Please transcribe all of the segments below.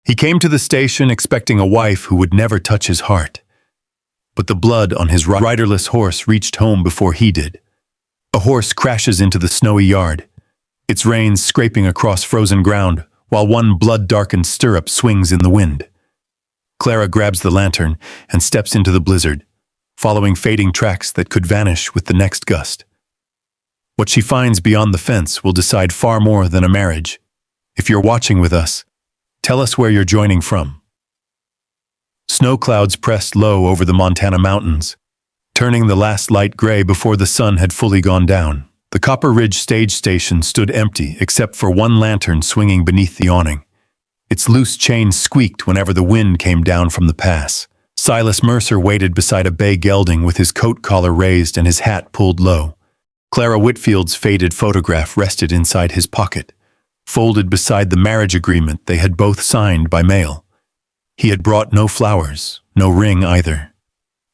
He came to the station expecting a wife who would never touch his heart. But the blood on his riderless horse reached home before he did. A horse crashes into the snowy yard, its reins scraping across frozen ground, while one blood-darkened stirrup swings in the wind. Clara grabs the lantern and steps into the blizzard, following fading tracks that could vanish with the next gust. What she finds beyond the fence will decide far more than a marriage. If you're watching with us, tell us where you're joining from. Snow clouds pressed low over the Montana mountains, turning the last light gray before the sun had fully gone down. The Copper Ridge stage station stood empty except for one lantern swinging beneath the awning. Its loose chain squeaked whenever the wind came down from the pass. Silas Mercer waited beside a bay gelding with his coat collar raised and his hat pulled low. Clara Whitfield's faded photograph rested inside his pocket, folded beside the marriage agreement they had both signed by mail. He had brought no flowers, no ring either.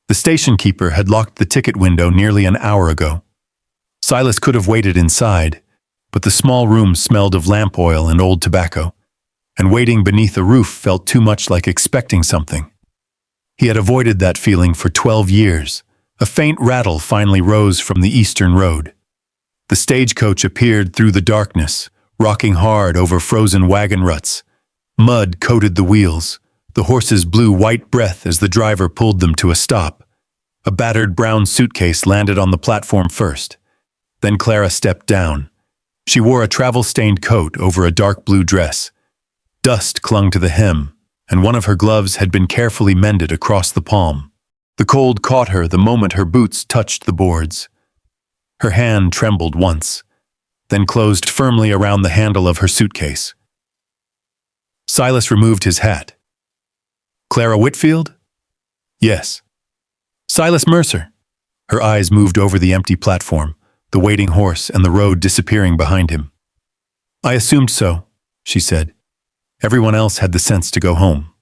The station keeper had locked the ticket window nearly an hour ago. Silas could have waited inside, but the small room smelled of lamp oil and old tobacco, and waiting beneath a roof felt too much like expecting something. He had avoided that feeling for 12 years. A faint rattle finally rose from the eastern road. The stagecoach appeared through the darkness, rocking hard over frozen wagon ruts. Mud coated the wheels. The horses blew white breath as the driver pulled them to a stop. A battered brown suitcase landed on the platform first. Then Clara stepped down. She wore a travel-stained coat over a dark blue dress. Dust clung to the hem, and one of her gloves had been carefully mended across the palm. The cold caught her the moment her boots touched the boards. Her hand trembled once, then closed firmly around the handle of her suitcase. Silas removed his hat. Clara Whitfield? Yes. Silas Mercer. Her eyes moved over the empty platform, the waiting horse and the road disappearing behind him. I assumed so, she said. Everyone else had the sense to go home.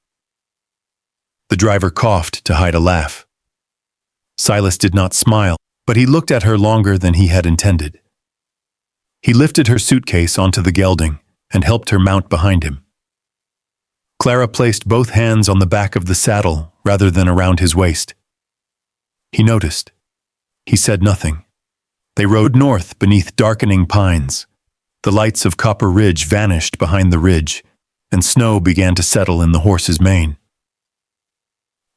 The driver coughed to hide a laugh. Silas did not smile, but he looked at her longer than he had intended. He lifted her suitcase onto the gelding and helped her mount behind him. Clara placed both hands on the back of the saddle rather than around his waist. He noticed. He said nothing. They rode north beneath darkening pines. The lights of Copper Ridge vanished behind the ridge, and snow began to settle in the horse's mane.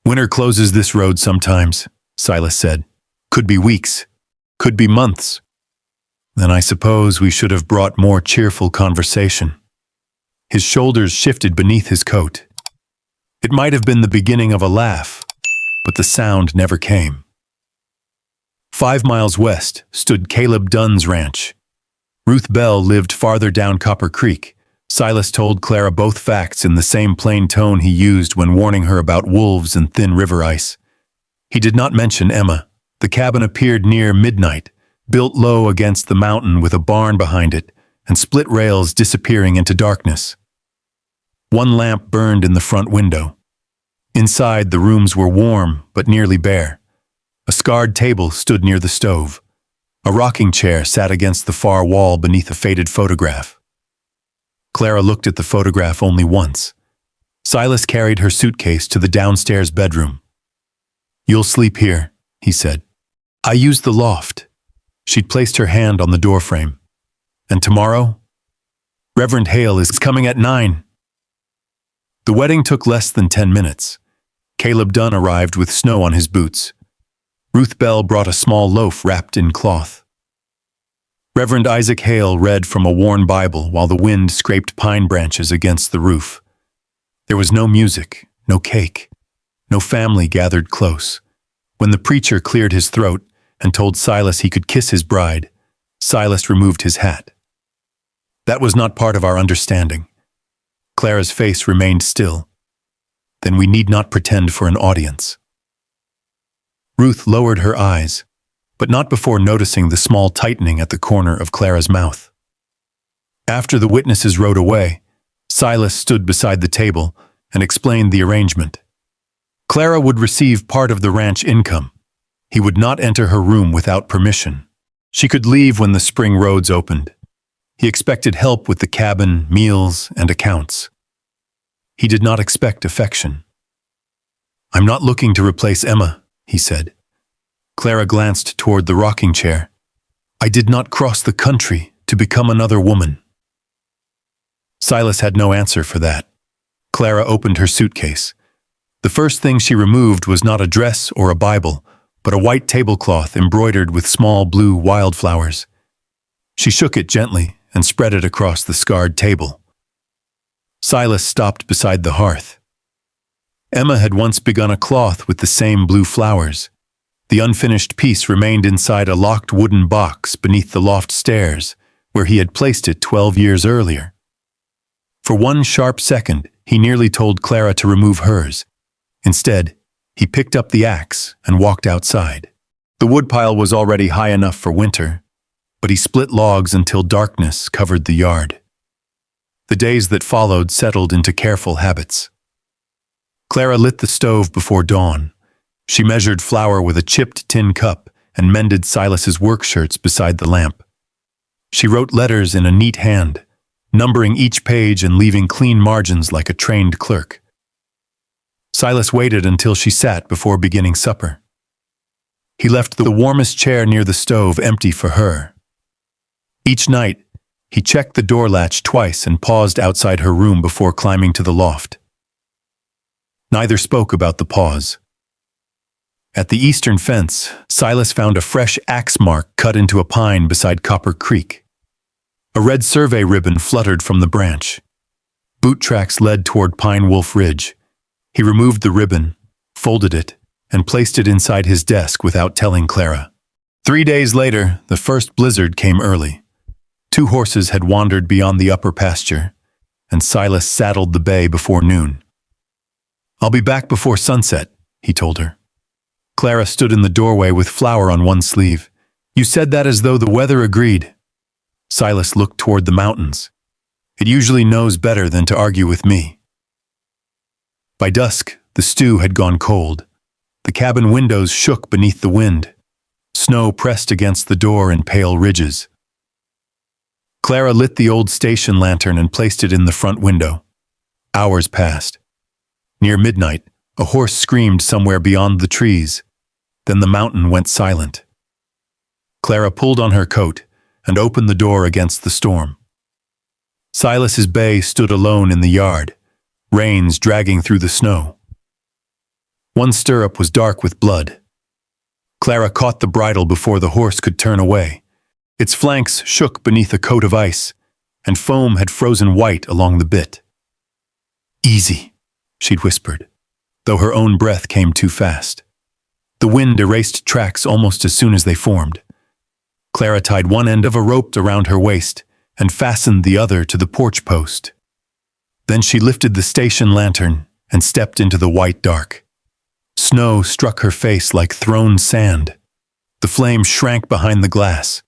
Winter closes this road sometimes, Silas said. Could be weeks, could be months. Then I suppose we should have brought more cheerful conversation. His shoulders shifted beneath his coat. It might have been the beginning of a laugh, but the sound never came. 5 miles west stood Caleb Dunn's ranch. Ruth Bell lived farther down Copper Creek. Silas told Clara both facts in the same plain tone he used when warning her about wolves and thin river ice. He did not mention Emma. The cabin appeared near midnight, built low against the mountain with a barn behind it and split rails disappearing into darkness. One lamp burned in the front window. Inside, the rooms were warm but nearly bare. A scarred table stood near the stove. A rocking chair sat against the far wall beneath a faded photograph. Clara looked at the photograph only once. Silas carried her suitcase to the downstairs bedroom. You'll sleep here, he said. I used the loft. She'd placed her hand on the doorframe. And tomorrow? Reverend Hale is coming at 9. The wedding took less than 10 minutes. Caleb Dunn arrived with snow on his boots. Ruth Bell brought a small loaf wrapped in cloth. Reverend Isaac Hale read from a worn Bible while the wind scraped pine branches against the roof. There was no music, no cake, no family gathered close. When the preacher cleared his throat and told Silas he could kiss his bride, Silas removed his hat. That was not part of our understanding. Clara's face remained still. Then we need not pretend for an audience. Ruth lowered her eyes, but not before noticing the small tightening at the corner of Clara's mouth. After the witnesses rode away, Silas stood beside the table and explained the arrangement. Clara would receive part of the ranch income. He would not enter her room without permission. She could leave when the spring roads opened. He expected help with the cabin, meals, and accounts. He did not expect affection. "I'm not looking to replace Emma," he said. Clara glanced toward the rocking chair. "I did not cross the country to become another woman." Silas had no answer for that. Clara opened her suitcase. The first thing she removed was not a dress or a Bible, but a white tablecloth embroidered with small blue wildflowers. She shook it gently and spread it across the scarred table. Silas stopped beside the hearth. Emma had once begun a cloth with the same blue flowers. The unfinished piece remained inside a locked wooden box beneath the loft stairs, where he had placed it 12 years earlier. For one sharp second, he nearly told Clara to remove hers. Instead, he picked up the axe and walked outside. The woodpile was already high enough for winter, but he split logs until darkness covered the yard. The days that followed settled into careful habits. Clara lit the stove before dawn. She measured flour with a chipped tin cup and mended Silas's work shirts beside the lamp. She wrote letters in a neat hand, numbering each page and leaving clean margins like a trained clerk. Silas waited until she sat before beginning supper. He left the warmest chair near the stove empty for her. Each night, he checked the door latch twice and paused outside her room before climbing to the loft. Neither spoke about the pause. At the eastern fence, Silas found a fresh axe mark cut into a pine beside Copper Creek. A red survey ribbon fluttered from the branch. Boot tracks led toward Pine Wolf Ridge. He removed the ribbon, folded it, and placed it inside his desk without telling Clara. 3 days later, the first blizzard came early. 2 horses had wandered beyond the upper pasture, and Silas saddled the bay before noon. "I'll be back before sunset," he told her. Clara stood in the doorway with flour on one sleeve. "You said that as though the weather agreed." Silas looked toward the mountains. "It usually knows better than to argue with me." By dusk, the stew had gone cold. The cabin windows shook beneath the wind. Snow pressed against the door in pale ridges. Clara lit the old station lantern and placed it in the front window. Hours passed. Near midnight, a horse screamed somewhere beyond the trees. Then the mountain went silent. Clara pulled on her coat and opened the door against the storm. Silas's bay stood alone in the yard, reins dragging through the snow. One stirrup was dark with blood. Clara caught the bridle before the horse could turn away. Its flanks shook beneath a coat of ice, and foam had frozen white along the bit. "Easy," she'd whispered, though her own breath came too fast. The wind erased tracks almost as soon as they formed. Clara tied one end of a rope around her waist and fastened the other to the porch post. Then she lifted the station lantern and stepped into the white dark. Snow struck her face like thrown sand. The flame shrank behind the glass.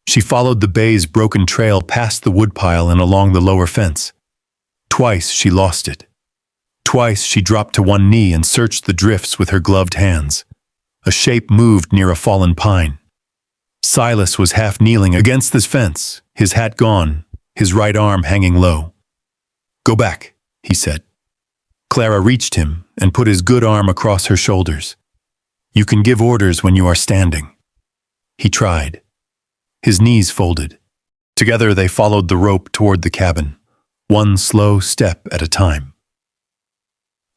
She followed the bay's broken trail past the woodpile and along the lower fence. Twice she lost it. Twice she dropped to one knee and searched the drifts with her gloved hands. A shape moved near a fallen pine. Silas was half kneeling against this fence, his hat gone, his right arm hanging low. "Go back," he said. Clara reached him and put his good arm across her shoulders. "You can give orders when you are standing." He tried. His knees folded. Together they followed the rope toward the cabin, one slow step at a time.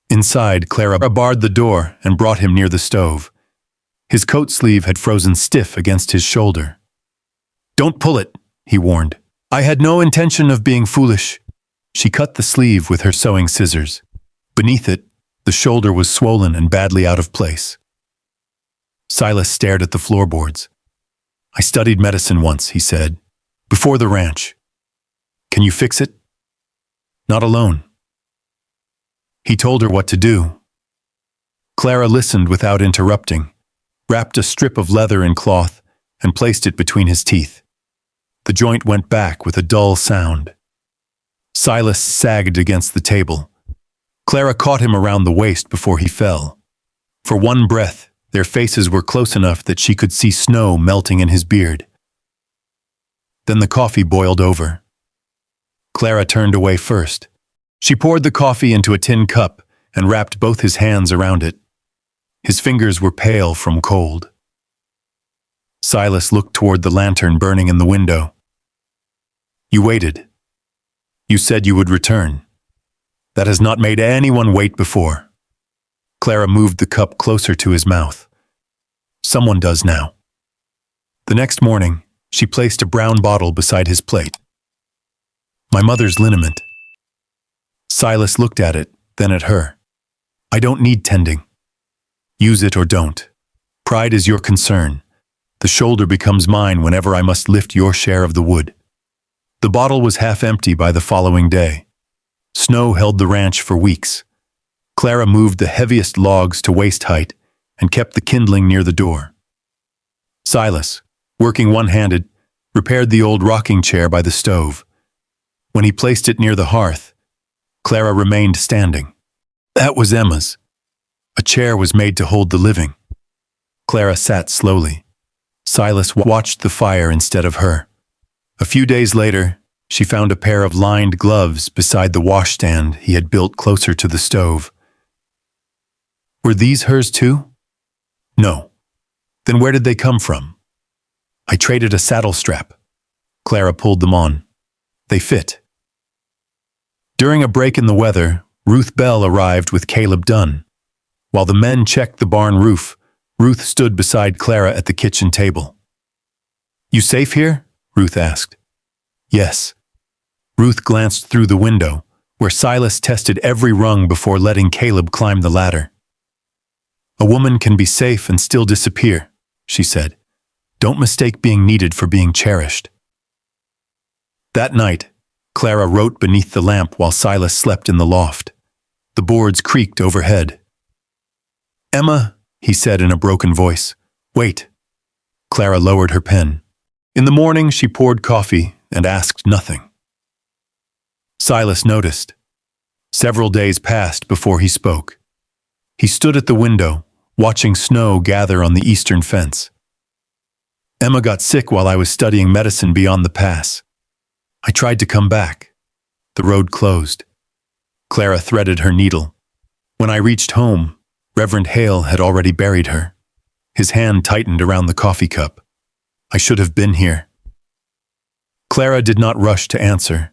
Inside, Clara barred the door and brought him near the stove. His coat sleeve had frozen stiff against his shoulder. "Don't pull it," he warned. "I had no intention of being foolish." She cut the sleeve with her sewing scissors. Beneath it, the shoulder was swollen and badly out of place. Silas stared at the floorboards. "I studied medicine once," he said, "before the ranch. Can you fix it?" "Not alone." He told her what to do. Clara listened without interrupting, wrapped a strip of leather in cloth, and placed it between his teeth. The joint went back with a dull sound. Silas sagged against the table. Clara caught him around the waist before he fell. For one breath, their faces were close enough that she could see snow melting in his beard. Then the coffee boiled over. Clara turned away first. She poured the coffee into a tin cup and wrapped both his hands around it. His fingers were pale from cold. Silas looked toward the lantern burning in the window. You waited. You said you would return. That has not made anyone wait before. Clara moved the cup closer to his mouth. Someone does now. The next morning, she placed a brown bottle beside his plate. My mother's liniment. Silas looked at it, then at her. I don't need tending. Use it or don't. Pride is your concern. The shoulder becomes mine whenever I must lift your share of the wood. The bottle was half empty by the following day. Snow held the ranch for weeks. Clara moved the heaviest logs to waist height and kept the kindling near the door. Silas, working one-handed, repaired the old rocking chair by the stove. When he placed it near the hearth, Clara remained standing. That was Emma's. A chair was made to hold the living. Clara sat slowly. Silas watched the fire instead of her. A few days later, she found a pair of lined gloves beside the washstand he had built closer to the stove. Were these hers too? No. Then where did they come from? I traded a saddle strap. Clara pulled them on. They fit. During a break in the weather, Ruth Bell arrived with Caleb Dunn. While the men checked the barn roof, Ruth stood beside Clara at the kitchen table. You safe here? Ruth asked. Yes. Ruth glanced through the window, where Silas tested every rung before letting Caleb climb the ladder. A woman can be safe and still disappear, she said. Don't mistake being needed for being cherished. That night, Clara wrote beneath the lamp while Silas slept in the loft. The boards creaked overhead. Emma, he said in a broken voice. Wait. Clara lowered her pen. In the morning, she poured coffee and asked nothing. Silas noticed. Several days passed before he spoke. He stood at the window, watching snow gather on the eastern fence. Emma got sick while I was studying medicine beyond the pass. I tried to come back. The road closed. Clara threaded her needle. When I reached home, Reverend Hale had already buried her. His hand tightened around the coffee cup. I should have been here. Clara did not rush to answer.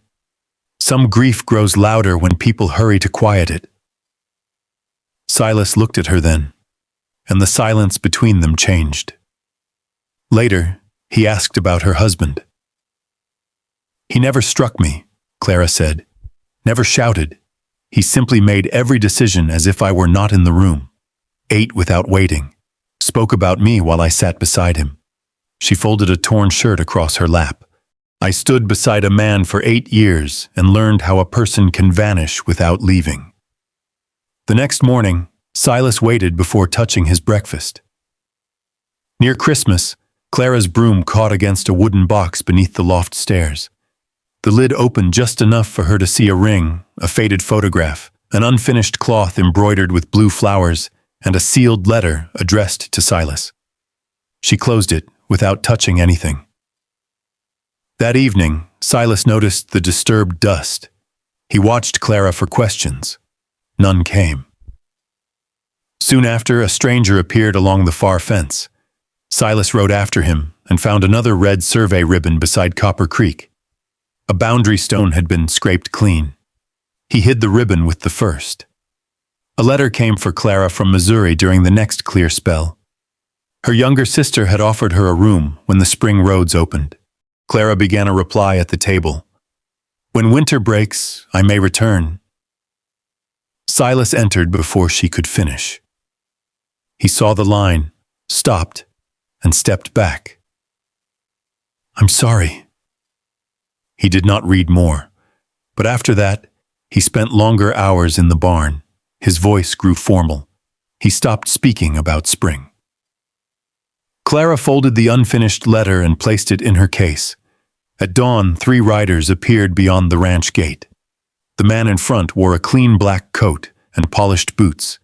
Some grief grows louder when people hurry to quiet it. Silas looked at her then, and the silence between them changed. Later, he asked about her husband. He never struck me, Clara said. Never shouted. He simply made every decision as if I were not in the room. Ate without waiting. Spoke about me while I sat beside him. She folded a torn shirt across her lap. I stood beside a man for 8 years and learned how a person can vanish without leaving. The next morning, Silas waited before touching his breakfast. Near Christmas, Clara's broom caught against a wooden box beneath the loft stairs. The lid opened just enough for her to see a ring, a faded photograph, an unfinished cloth embroidered with blue flowers, and a sealed letter addressed to Silas. She closed it without touching anything. That evening, Silas noticed the disturbed dust. He watched Clara for questions. None came. Soon after, a stranger appeared along the far fence. Silas rode after him and found another red survey ribbon beside Copper Creek. A boundary stone had been scraped clean. He hid the ribbon with the first. A letter came for Clara from Missouri during the next clear spell. Her younger sister had offered her a room when the spring roads opened. Clara began a reply at the table. When winter breaks, I may return. Silas entered before she could finish. He saw the line, stopped, and stepped back. I'm sorry. He did not read more, but after that, he spent longer hours in the barn. His voice grew formal. He stopped speaking about spring. Clara folded the unfinished letter and placed it in her case. At dawn, 3 riders appeared beyond the ranch gate. The man in front wore a clean black coat and polished boots.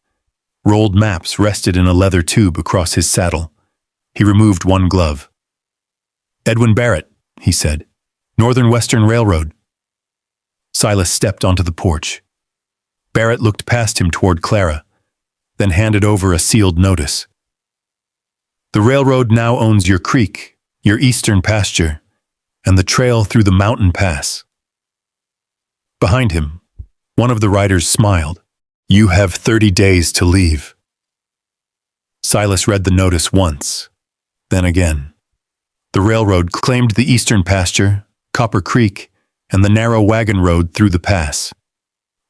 Rolled maps rested in a leather tube across his saddle. He removed one glove. Edwin Barrett, he said. Northern Western Railroad. Silas stepped onto the porch. Barrett looked past him toward Clara, then handed over a sealed notice. The railroad now owns your creek, your eastern pasture, and the trail through the mountain pass. Behind him, one of the riders smiled. You have 30 days to leave. Silas read the notice once, then again. The railroad claimed the eastern pasture, Copper Creek, and the narrow wagon road through the pass.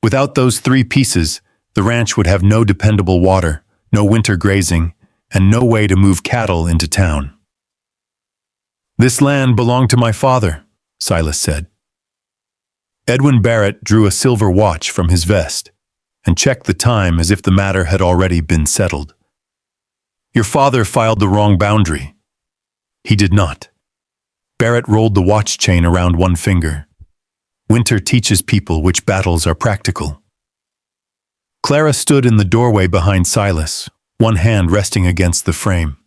Without those three pieces, the ranch would have no dependable water, no winter grazing, and no way to move cattle into town. This land belonged to my father, Silas said. Edwin Barrett drew a silver watch from his vest and checked the time as if the matter had already been settled. Your father filed the wrong boundary. He did not. Barrett rolled the watch chain around one finger. Winter teaches people which battles are practical. Clara stood in the doorway behind Silas, one hand resting against the frame.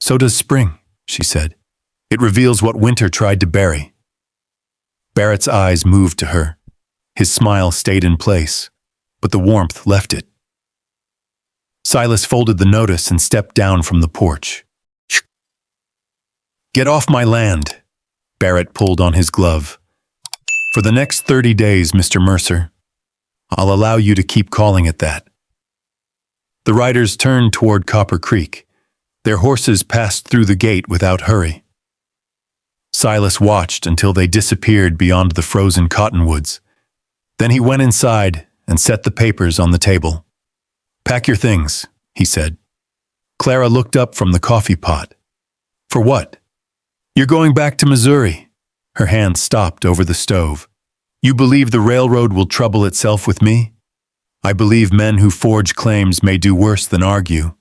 So does spring, she said. It reveals what winter tried to bury. Barrett's eyes moved to her. His smile stayed in place, but the warmth left it. Silas folded the notice and stepped down from the porch. Get off my land, Barrett pulled on his glove. For the next 30 days, Mr. Mercer. I'll allow you to keep calling it that. The riders turned toward Copper Creek. Their horses passed through the gate without hurry. Silas watched until they disappeared beyond the frozen cottonwoods. Then he went inside and set the papers on the table. Pack your things, he said. Clara looked up from the coffee pot. For what? You're going back to Missouri. Her hand stopped over the stove. You believe the railroad will trouble itself with me? I believe men who forge claims may do worse than argue.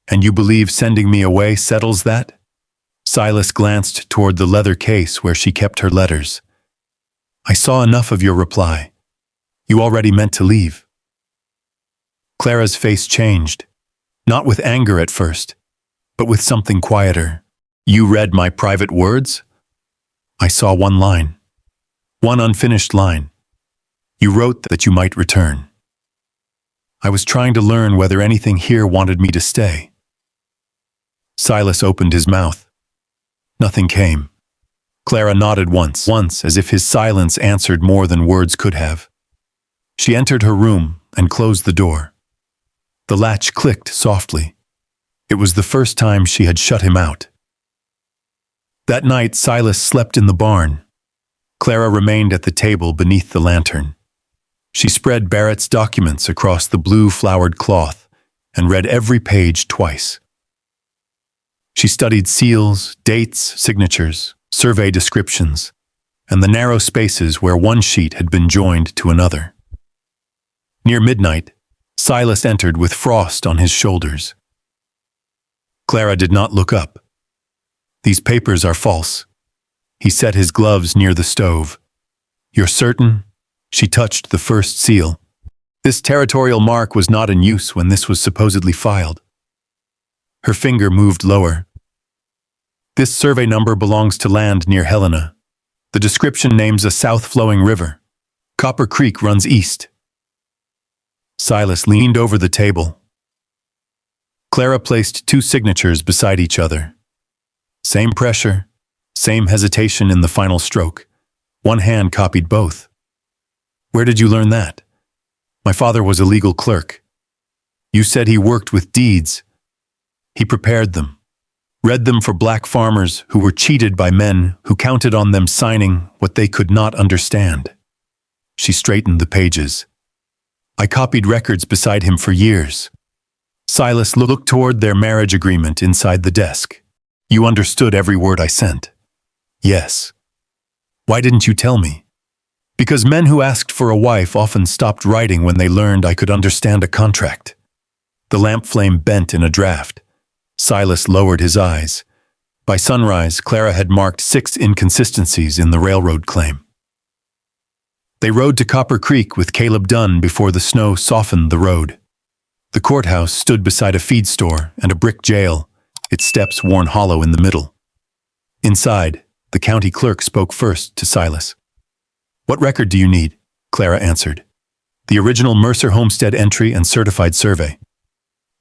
And you believe sending me away settles that? Silas glanced toward the leather case where she kept her letters. I saw enough of your reply. You already meant to leave. Clara's face changed, not with anger at first, but with something quieter. You read my private words? I saw one line. One unfinished line. You wrote that you might return. I was trying to learn whether anything here wanted me to stay. Silas opened his mouth. Nothing came. Clara nodded once, as if his silence answered more than words could have. She entered her room and closed the door. The latch clicked softly. It was the first time she had shut him out. That night, Silas slept in the barn. Clara remained at the table beneath the lantern. She spread Barrett's documents across the blue flowered cloth and read every page twice. She studied seals, dates, signatures, survey descriptions, and the narrow spaces where one sheet had been joined to another. Near midnight, Silas entered with frost on his shoulders. Clara did not look up. These papers are false. He set his gloves near the stove. You're certain? She touched the first seal. This territorial mark was not in use when this was supposedly filed. Her finger moved lower. This survey number belongs to land near Helena. The description names a south-flowing river. Copper Creek runs east. Silas leaned over the table. Clara placed two signatures beside each other. Same pressure, same hesitation in the final stroke. One hand copied both. Where did you learn that? My father was a legal clerk. You said he worked with deeds. He prepared them, read them for black farmers who were cheated by men who counted on them signing what they could not understand. She straightened the pages. I copied records beside him for years. Silas looked toward their marriage agreement inside the desk. You understood every word I sent. Yes. Why didn't you tell me? Because men who asked for a wife often stopped writing when they learned I could understand a contract. The lamp flame bent in a draft. Silas lowered his eyes. By sunrise, Clara had marked 6 inconsistencies in the railroad claim. They rode to Copper Creek with Caleb Dunn before the snow softened the road. The courthouse stood beside a feed store and a brick jail, its steps worn hollow in the middle. Inside, the county clerk spoke first to Silas. What record do you need? Clara answered. The original Mercer homestead entry and certified survey.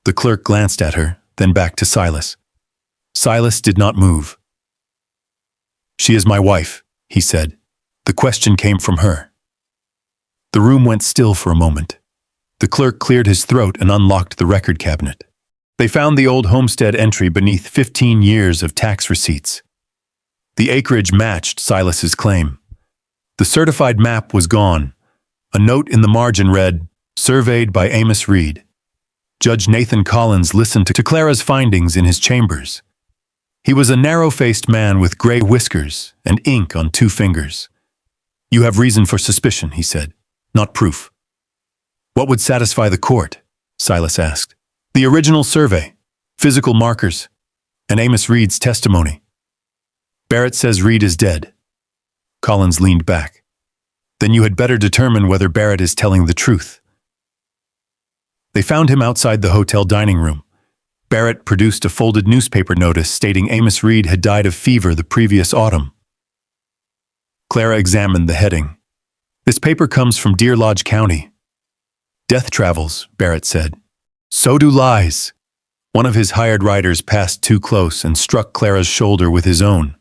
The clerk glanced at her, then back to Silas. Silas did not move. "She is my wife," he said. The question came from her. The room went still for a moment. The clerk cleared his throat and unlocked the record cabinet. They found the old homestead entry beneath 15 years of tax receipts. The acreage matched Silas's claim. The certified map was gone. A note in the margin read, "Surveyed by Amos Reed." Judge Nathan Collins listened to Clara's findings in his chambers. He was a narrow-faced man with gray whiskers and ink on 2 fingers. "You have reason for suspicion," he said, "not proof." "What would satisfy the court?" Silas asked. "The original survey, physical markers, and Amos Reed's testimony." "Barrett says Reed is dead." Collins leaned back. "Then you had better determine whether Barrett is telling the truth." They found him outside the hotel dining room. Barrett produced a folded newspaper notice stating Amos Reed had died of fever the previous autumn. Clara examined the heading. "This paper comes from Deer Lodge County." "Death travels," Barrett said. "So do lies." One of his hired riders passed too close and struck Clara's shoulder with his own.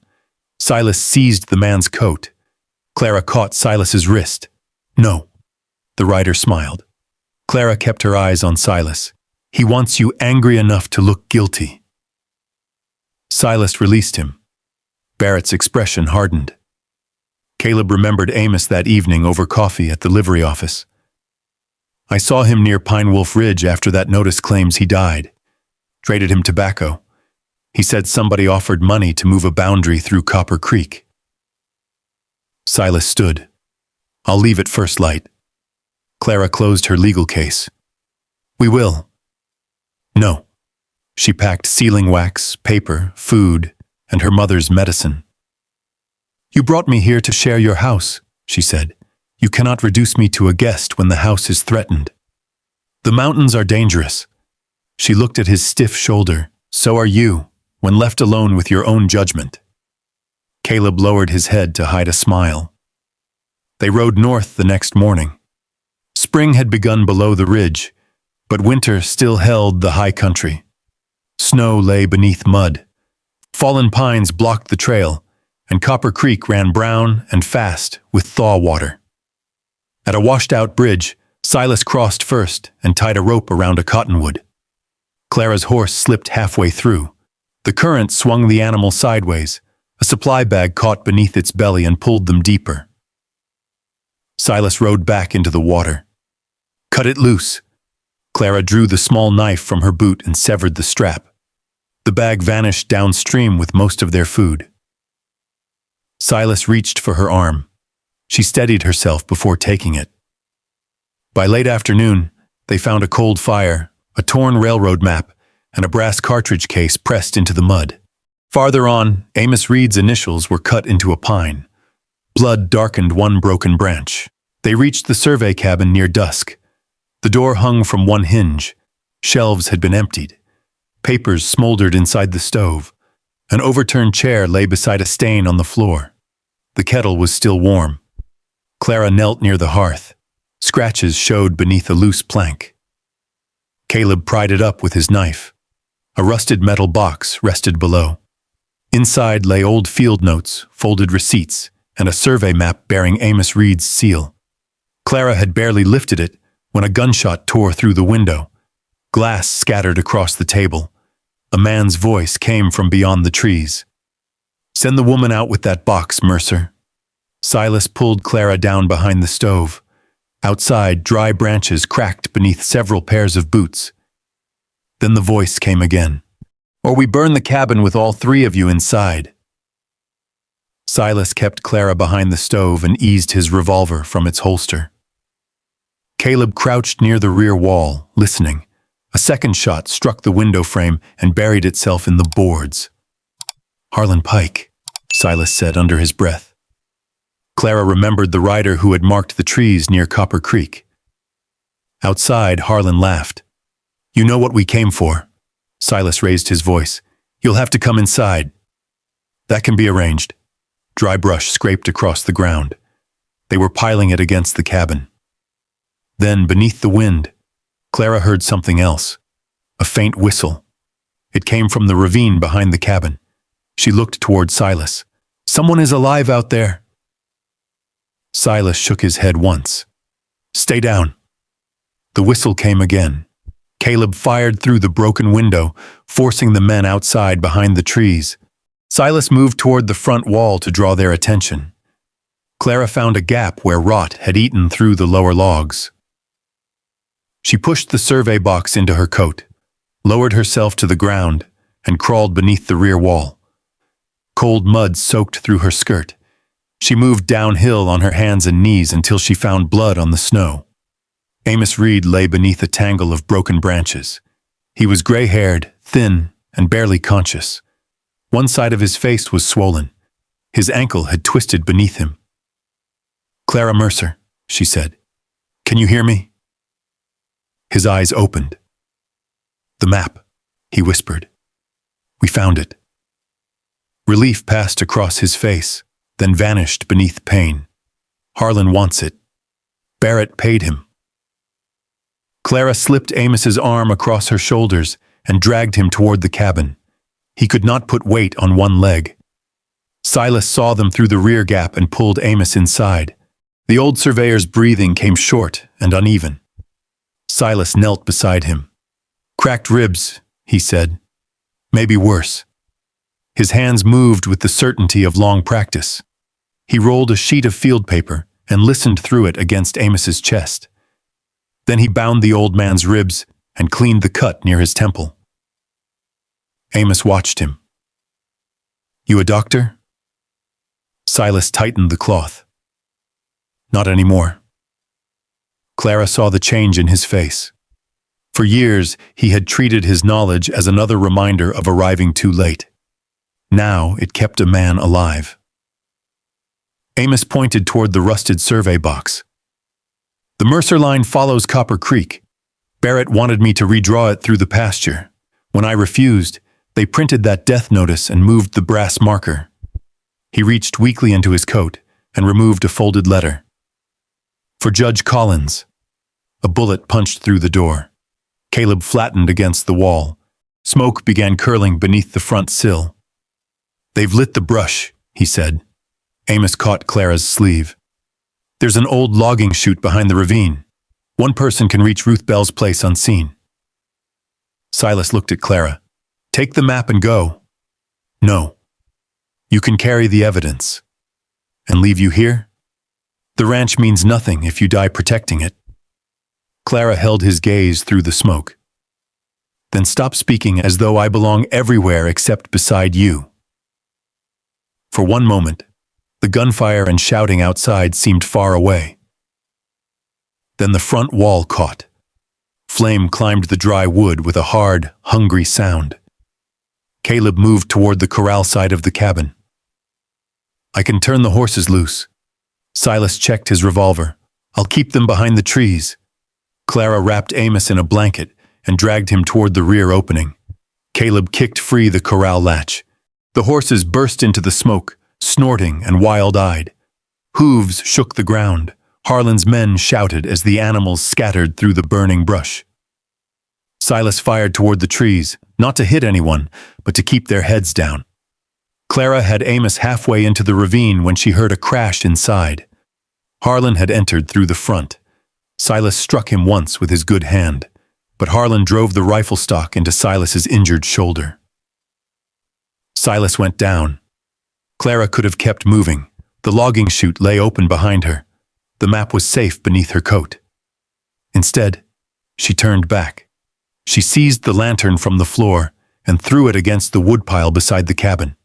Silas seized the man's coat. Clara caught Silas's wrist. "No." The rider smiled. Clara kept her eyes on Silas. "He wants you angry enough to look guilty." Silas released him. Barrett's expression hardened. Caleb remembered Amos that evening over coffee at the livery office. "I saw him near Pine Wolf Ridge after that notice claims he died. Traded him tobacco. He said somebody offered money to move a boundary through Copper Creek." Silas stood. "I'll leave at first light." Clara closed her legal case. "We will." "No." She packed sealing wax, paper, food, and her mother's medicine. "You brought me here to share your house," she said. "You cannot reduce me to a guest when the house is threatened. The mountains are dangerous." She looked at his stiff shoulder. "So are you, when left alone with your own judgment." Caleb lowered his head to hide a smile. They rode north the next morning. Spring had begun below the ridge, but winter still held the high country. Snow lay beneath mud. Fallen pines blocked the trail, and Copper Creek ran brown and fast with thaw water. At a washed-out bridge, Silas crossed first and tied a rope around a cottonwood. Clara's horse slipped halfway through. The current swung the animal sideways. A supply bag caught beneath its belly and pulled them deeper. Silas rode back into the water. "Cut it loose." Clara drew the small knife from her boot and severed the strap. The bag vanished downstream with most of their food. Silas reached for her arm. She steadied herself before taking it. By late afternoon, they found a cold fire, a torn railroad map, and a brass cartridge case pressed into the mud. Farther on, Amos Reed's initials were cut into a pine. Blood darkened one broken branch. They reached the survey cabin near dusk. The door hung from one hinge. Shelves had been emptied. Papers smoldered inside the stove. An overturned chair lay beside a stain on the floor. The kettle was still warm. Clara knelt near the hearth. Scratches showed beneath a loose plank. Caleb pried it up with his knife. A rusted metal box rested below. Inside lay old field notes, folded receipts, and a survey map bearing Amos Reed's seal. Clara had barely lifted it when a gunshot tore through the window. Glass scattered across the table. A man's voice came from beyond the trees. "Send the woman out with that box, Mercer." Silas pulled Clara down behind the stove. Outside, dry branches cracked beneath several pairs of boots. Then the voice came again. "Or we burn the cabin with all 3 of you inside." Silas kept Clara behind the stove and eased his revolver from its holster. Caleb crouched near the rear wall, listening. A second shot struck the window frame and buried itself in the boards. "Harlan Pike," Silas said under his breath. Clara remembered the rider who had marked the trees near Copper Creek. Outside, Harlan laughed. "You know what we came for." Silas raised his voice. "You'll have to come inside." "That can be arranged." Dry brush scraped across the ground. They were piling it against the cabin. Then, beneath the wind, Clara heard something else, a faint whistle. It came from the ravine behind the cabin. She looked toward Silas. "Someone is alive out there." Silas shook his head once. "Stay down." The whistle came again. Caleb fired through the broken window, forcing the men outside behind the trees. Silas moved toward the front wall to draw their attention. Clara found a gap where rot had eaten through the lower logs. She pushed the survey box into her coat, lowered herself to the ground, and crawled beneath the rear wall. Cold mud soaked through her skirt. She moved downhill on her hands and knees until she found blood on the snow. Amos Reed lay beneath a tangle of broken branches. He was gray-haired, thin, and barely conscious. One side of his face was swollen. His ankle had twisted beneath him. "Clara Mercer," she said. "Can you hear me?" His eyes opened. "The map," he whispered. "We found it." Relief passed across his face, then vanished beneath pain. "Harlan wants it. Barrett paid him." Clara slipped Amos's arm across her shoulders and dragged him toward the cabin. He could not put weight on one leg. Silas saw them through the rear gap and pulled Amos inside. The old surveyor's breathing came short and uneven. Silas knelt beside him. "Cracked ribs," he said. "Maybe worse." His hands moved with the certainty of long practice. He rolled a sheet of field paper and listened through it against Amos's chest. Then he bound the old man's ribs and cleaned the cut near his temple. Amos watched him. "You a doctor?" Silas tightened the cloth. "Not anymore." Clara saw the change in his face. For years, he had treated his knowledge as another reminder of arriving too late. Now it kept a man alive. Amos pointed toward the rusted survey box. "The Mercer line follows Copper Creek. Barrett wanted me to redraw it through the pasture. When I refused, they printed that death notice and moved the brass marker." He reached weakly into his coat and removed a folded letter. "For Judge Collins." A bullet punched through the door. Caleb flattened against the wall. Smoke began curling beneath the front sill. "They've lit the brush," he said. Amos caught Clara's sleeve. "There's an old logging chute behind the ravine. One person can reach Ruth Bell's place unseen." Silas looked at Clara. "Take the map and go." "No. You can carry the evidence." "And leave you here?" "The ranch means nothing if you die protecting it." Clara held his gaze through the smoke. "Then stop speaking as though I belong everywhere except beside you." For one moment, the gunfire and shouting outside seemed far away. Then the front wall caught. Flame climbed the dry wood with a hard, hungry sound. Caleb moved toward the corral side of the cabin. "I can turn the horses loose." Silas checked his revolver. "I'll keep them behind the trees." Clara wrapped Amos in a blanket and dragged him toward the rear opening. Caleb kicked free the corral latch. The horses burst into the smoke, snorting and wild-eyed. Hooves shook the ground. Harlan's men shouted as the animals scattered through the burning brush. Silas fired toward the trees, not to hit anyone, but to keep their heads down. Clara had Amos halfway into the ravine when she heard a crash inside. Harlan had entered through the front. Silas struck him once with his good hand, but Harlan drove the rifle stock into Silas's injured shoulder. Silas went down. Clara could have kept moving. The logging chute lay open behind her. The map was safe beneath her coat. Instead, she turned back. She seized the lantern from the floor and threw it against the woodpile beside the cabin.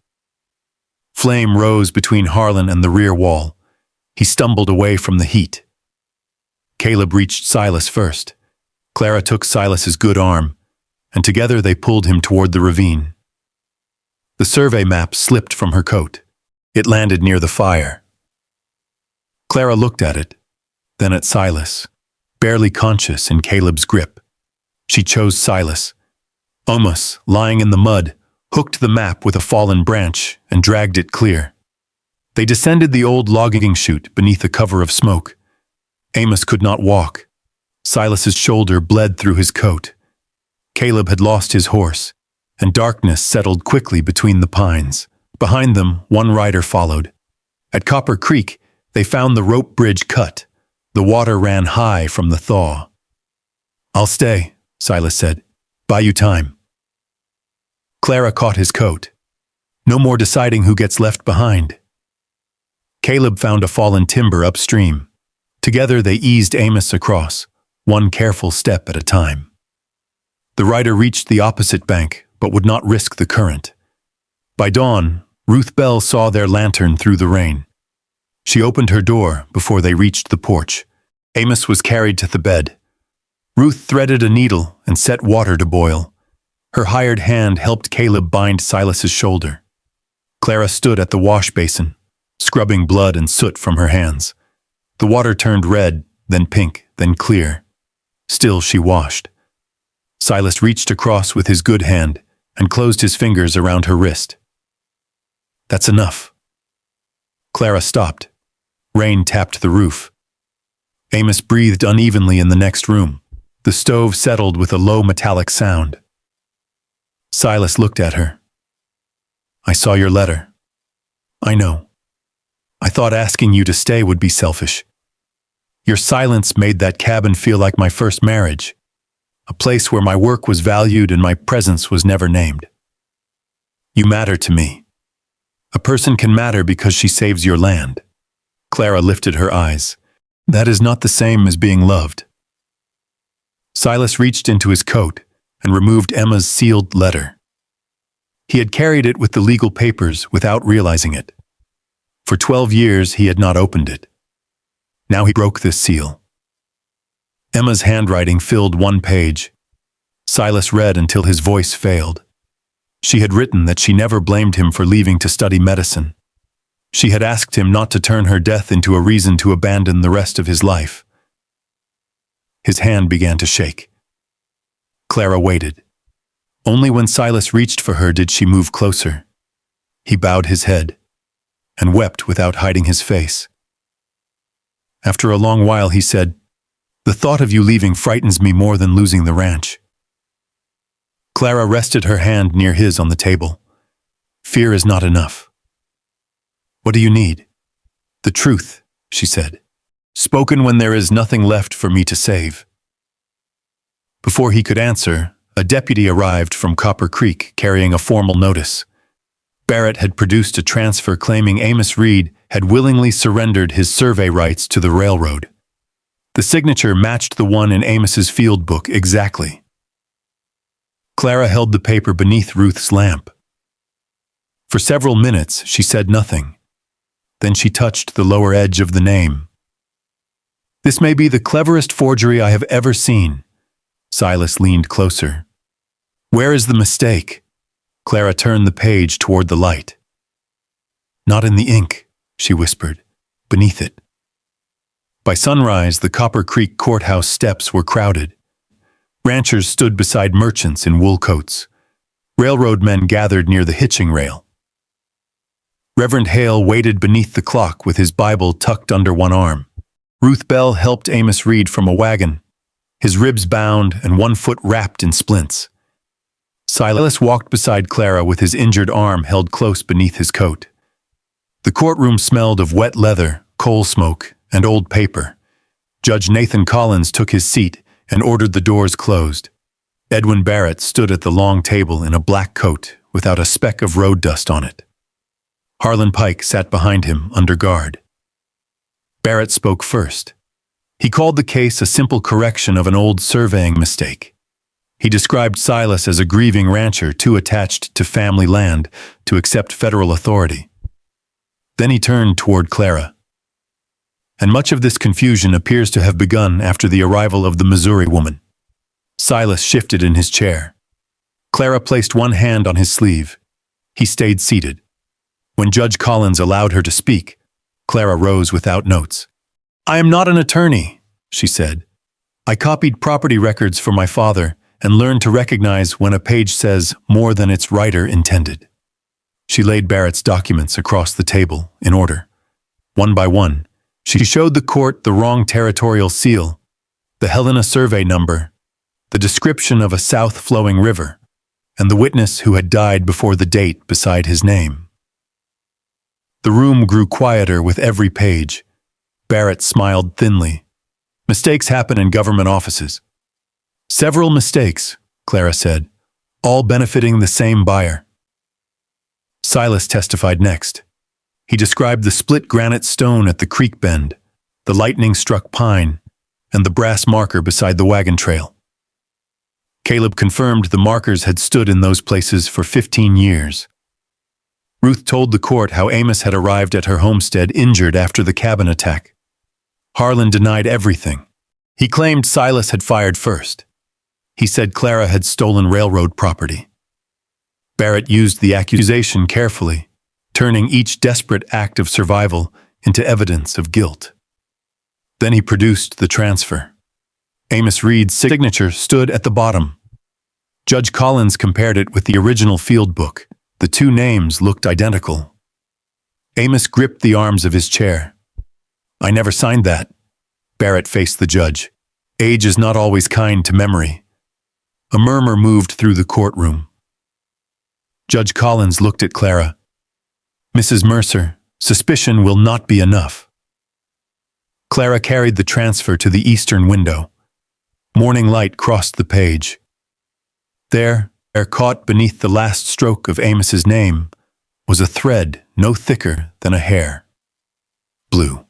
Flame rose between Harlan and the rear wall. He stumbled away from the heat. Caleb reached Silas first. Clara took Silas's good arm, and together they pulled him toward the ravine. The survey map slipped from her coat. It landed near the fire. Clara looked at it, then at Silas, barely conscious in Caleb's grip. She chose Silas. Amos, lying in the mud, hooked the map with a fallen branch and dragged it clear. They descended the old logging chute beneath a cover of smoke. Amos could not walk. Silas's shoulder bled through his coat. Caleb had lost his horse, and darkness settled quickly between the pines. Behind them, one rider followed. At Copper Creek, they found the rope bridge cut. The water ran high from the thaw. "I'll stay," Silas said. "Buy you time." Clara caught his coat. "No more deciding who gets left behind." Caleb found a fallen timber upstream. Together they eased Amos across, one careful step at a time. The rider reached the opposite bank, but would not risk the current. By dawn, Ruth Bell saw their lantern through the rain. She opened her door before they reached the porch. Amos was carried to the bed. Ruth threaded a needle and set water to boil. Her hired hand helped Caleb bind Silas's shoulder. Clara stood at the wash basin, scrubbing blood and soot from her hands. The water turned red, then pink, then clear. Still she washed. Silas reached across with his good hand and closed his fingers around her wrist. "That's enough." Clara stopped. Rain tapped the roof. Amos breathed unevenly in the next room. The stove settled with a low metallic sound. Silas looked at her. "I saw your letter. I know. I thought asking you to stay would be selfish. Your silence made that cabin feel like my first marriage, a place where my work was valued and my presence was never named. You matter to me. A person can matter because she saves your land." Clara lifted her eyes. "That is not the same as being loved." Silas reached into his coat and removed Emma's sealed letter. He had carried it with the legal papers without realizing it. For 12 years he had not opened it. Now he broke this seal. Emma's handwriting filled one page. Silas read until his voice failed. She had written that she never blamed him for leaving to study medicine. She had asked him not to turn her death into a reason to abandon the rest of his life. His hand began to shake. Clara waited. Only when Silas reached for her did she move closer. He bowed his head and wept without hiding his face. After a long while he said, "The thought of you leaving frightens me more than losing the ranch." Clara rested her hand near his on the table. "Fear is not enough." "What do you need?" "The truth," she said, "spoken when there is nothing left for me to save." Before he could answer, a deputy arrived from Copper Creek carrying a formal notice. Barrett had produced a transfer claiming Amos Reed had willingly surrendered his survey rights to the railroad. The signature matched the one in Amos's field book exactly. Clara held the paper beneath Ruth's lamp. For several minutes she said nothing. Then she touched the lower edge of the name. "This may be the cleverest forgery I have ever seen." Silas leaned closer. "Where is the mistake?" Clara turned the page toward the light. "Not in the ink," she whispered, "beneath it." By sunrise, the Copper Creek courthouse steps were crowded. Ranchers stood beside merchants in wool coats. Railroad men gathered near the hitching rail. Reverend Hale waited beneath the clock with his Bible tucked under one arm. Ruth Bell helped Amos Reed from a wagon, his ribs bound and one foot wrapped in splints. Silas walked beside Clara with his injured arm held close beneath his coat. The courtroom smelled of wet leather, coal smoke, and old paper. Judge Nathan Collins took his seat and ordered the doors closed. Edwin Barrett stood at the long table in a black coat without a speck of road dust on it. Harlan Pike sat behind him under guard. Barrett spoke first. He called the case a simple correction of an old surveying mistake. He described Silas as a grieving rancher too attached to family land to accept federal authority. Then he turned toward Clara. And much of this confusion appears to have begun after the arrival of the Missouri woman. Silas shifted in his chair. Clara placed one hand on his sleeve. He stayed seated. When Judge Collins allowed her to speak, Clara rose without notes. "I am not an attorney," she said. "I copied property records for my father and learned to recognize when a page says more than its writer intended." She laid Barrett's documents across the table in order. One by one, she showed the court the wrong territorial seal. the Helena survey number, the description of a south-flowing river, and the witness who had died before the date beside his name. The room grew quieter with every page. Barrett smiled thinly. Mistakes happen in government offices. Several mistakes, Clara said, all benefiting the same buyer. Silas testified next. He described the split granite stone at the creek bend, the lightning-struck pine, and the brass marker beside the wagon trail. Caleb confirmed the markers had stood in those places for 15 years. Ruth told the court how Amos had arrived at her homestead injured after the cabin attack. Harlan denied everything. He claimed Silas had fired first. He said Clara had stolen railroad property. Barrett used the accusation carefully, turning each desperate act of survival into evidence of guilt. Then he produced the transfer. Amos Reed's signature stood at the bottom. Judge Collins compared it with the original field book. The two names looked identical. Amos gripped the arms of his chair. "I never signed that." Barrett faced the judge. Age is not always kind to memory. A murmur moved through the courtroom. Judge Collins looked at Clara. "Mrs. Mercer, suspicion will not be enough." Clara carried the transfer to the eastern window. Morning light crossed the page. There, caught beneath the last stroke of Amos's name, was a thread no thicker than a hair. Blue.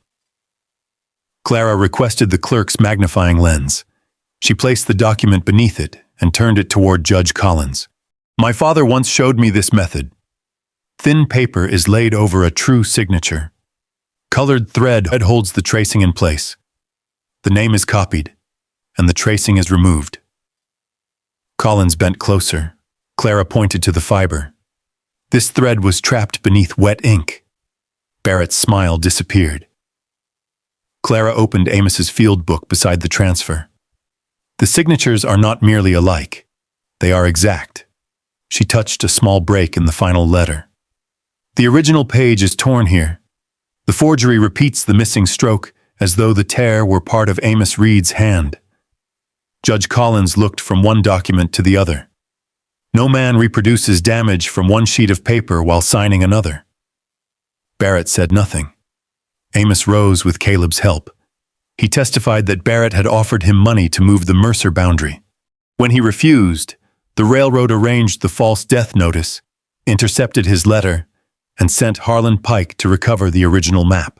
Clara requested the clerk's magnifying lens. She placed the document beneath it and turned it toward Judge Collins. "My father once showed me this method. Thin paper is laid over a true signature. Colored thread holds the tracing in place. The name is copied, and the tracing is removed." Collins bent closer. Clara pointed to the fiber. This thread was trapped beneath wet ink. Barrett's smile disappeared. Clara opened Amos's field book beside the transfer. The signatures are not merely alike. They are exact. She touched a small break in the final letter. The original page is torn here. The forgery repeats the missing stroke as though the tear were part of Amos Reed's hand. Judge Collins looked from one document to the other. No man reproduces damage from one sheet of paper while signing another. Barrett said nothing. Amos rose with Caleb's help. He testified that Barrett had offered him money to move the Mercer boundary. When he refused, the railroad arranged the false death notice, intercepted his letter, and sent Harlan Pike to recover the original map.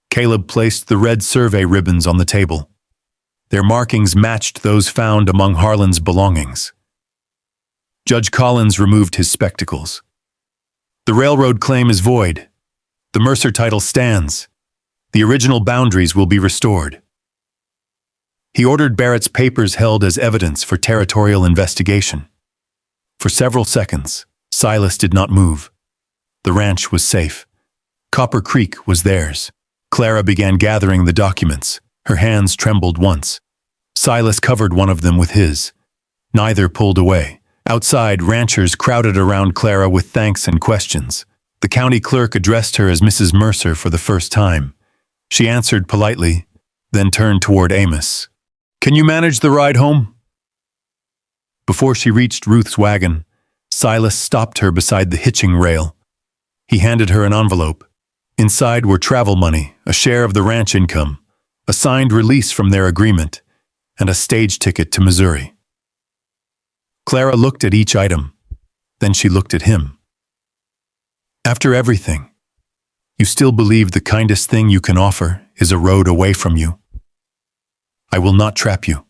Caleb placed the red survey ribbons on the table. Their markings matched those found among Harlan's belongings. Judge Collins removed his spectacles. "The railroad claim is void. The Mercer title stands. The original boundaries will be restored." He ordered Barrett's papers held as evidence for territorial investigation. For several seconds, Silas did not move. The ranch was safe. Copper Creek was theirs. Clara began gathering the documents. Her hands trembled once. Silas covered one of them with his. Neither pulled away. Outside, ranchers crowded around Clara with thanks and questions. The county clerk addressed her as Mrs. Mercer for the first time. She answered politely, then turned toward Amos. "Can you manage the ride home?" Before she reached Ruth's wagon, Silas stopped her beside the hitching rail. He handed her an envelope. Inside were travel money, a share of the ranch income, a signed release from their agreement, and a stage ticket to Missouri. Clara looked at each item. Then she looked at him. "After everything, you still believe the kindest thing you can offer is a road away from you? I will not trap you.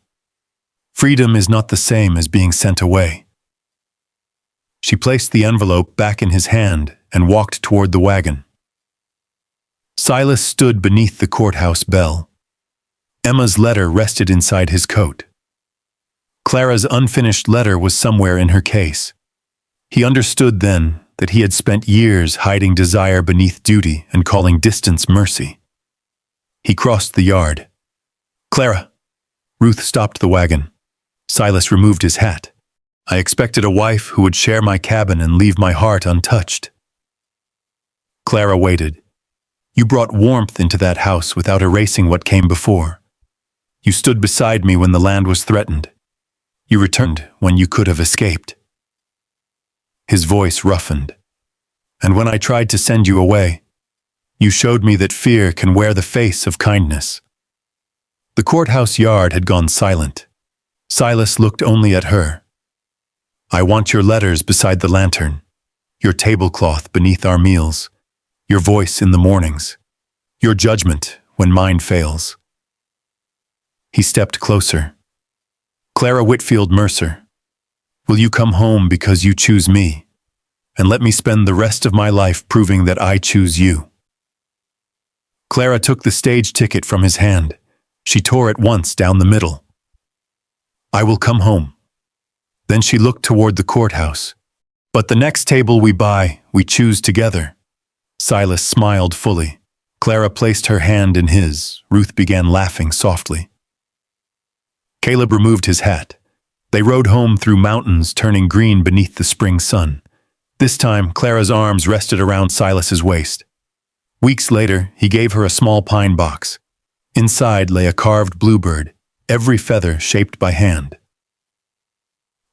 Freedom is not the same as being sent away." She placed the envelope back in his hand and walked toward the wagon. Silas stood beneath the courthouse bell. Emma's letter rested inside his coat. Clara's unfinished letter was somewhere in her case. He understood then that he had spent years hiding desire beneath duty and calling distance mercy. He crossed the yard. "Clara." Ruth stopped the wagon. Silas removed his hat. "I expected a wife who would share my cabin and leave my heart untouched." Clara waited. "You brought warmth into that house without erasing what came before. You stood beside me when the land was threatened. You returned when you could have escaped. His voice roughened. And when I tried to send you away, you showed me that fear can wear the face of kindness. The courthouse yard had gone silent. Silas looked only at her. I want your letters beside the lantern, your tablecloth beneath our meals, your voice in the mornings, your judgment when mine fails. He stepped closer. Clara Whitfield Mercer, will you come home because you choose me, and let me spend the rest of my life proving that I choose you? Clara took the stage ticket from his hand. She tore it once down the middle. I will come home. Then she looked toward the courthouse. But the next table we buy, we choose together. Silas smiled fully. Clara placed her hand in his. Ruth began laughing softly. Caleb removed his hat. They rode home through mountains turning green beneath the spring sun. This time, Clara's arms rested around Silas's waist. Weeks later, he gave her a small pine box. Inside lay a carved bluebird, every feather shaped by hand.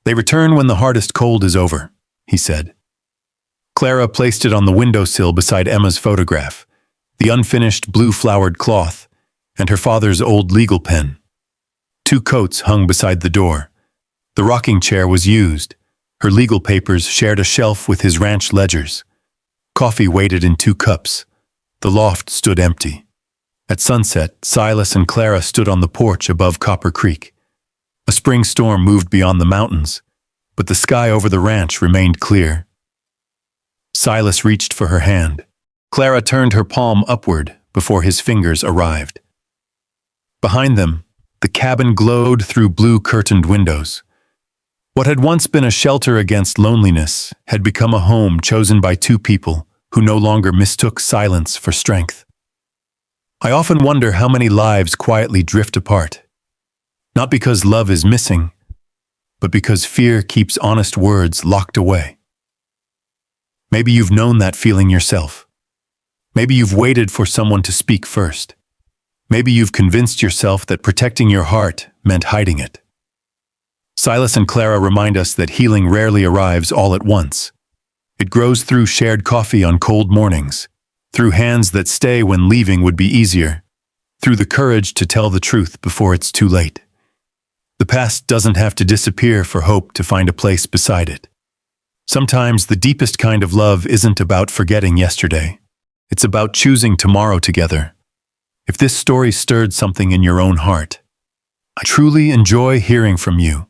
They return when the hardest cold is over, he said. Clara placed it on the windowsill beside Emma's photograph, the unfinished blue-flowered cloth, and her father's old legal pen. 2 coats hung beside the door. The rocking chair was used. Her legal papers shared a shelf with his ranch ledgers. Coffee waited in 2 cups. The loft stood empty. At sunset, Silas and Clara stood on the porch above Copper Creek. A spring storm moved beyond the mountains, but the sky over the ranch remained clear. Silas reached for her hand. Clara turned her palm upward before his fingers arrived. Behind them, the cabin glowed through blue-curtained windows. What had once been a shelter against loneliness had become a home chosen by 2 people who no longer mistook silence for strength. I often wonder how many lives quietly drift apart. Not because love is missing, but because fear keeps honest words locked away. Maybe you've known that feeling yourself. Maybe you've waited for someone to speak first. Maybe you've convinced yourself that protecting your heart meant hiding it. Silas and Clara remind us that healing rarely arrives all at once. It grows through shared coffee on cold mornings, through hands that stay when leaving would be easier, through the courage to tell the truth before it's too late. The past doesn't have to disappear for hope to find a place beside it. Sometimes the deepest kind of love isn't about forgetting yesterday. It's about choosing tomorrow together. If this story stirred something in your own heart, I truly enjoy hearing from you.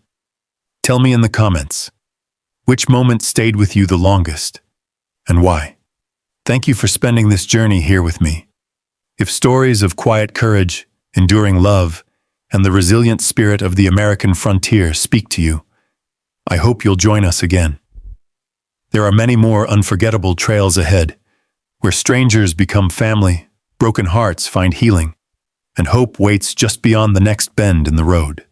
Tell me in the comments, which moment stayed with you the longest, and why? Thank you for spending this journey here with me. If stories of quiet courage, enduring love, and the resilient spirit of the American frontier speak to you, I hope you'll join us again. There are many more unforgettable trails ahead, where strangers become family, broken hearts find healing, and hope waits just beyond the next bend in the road.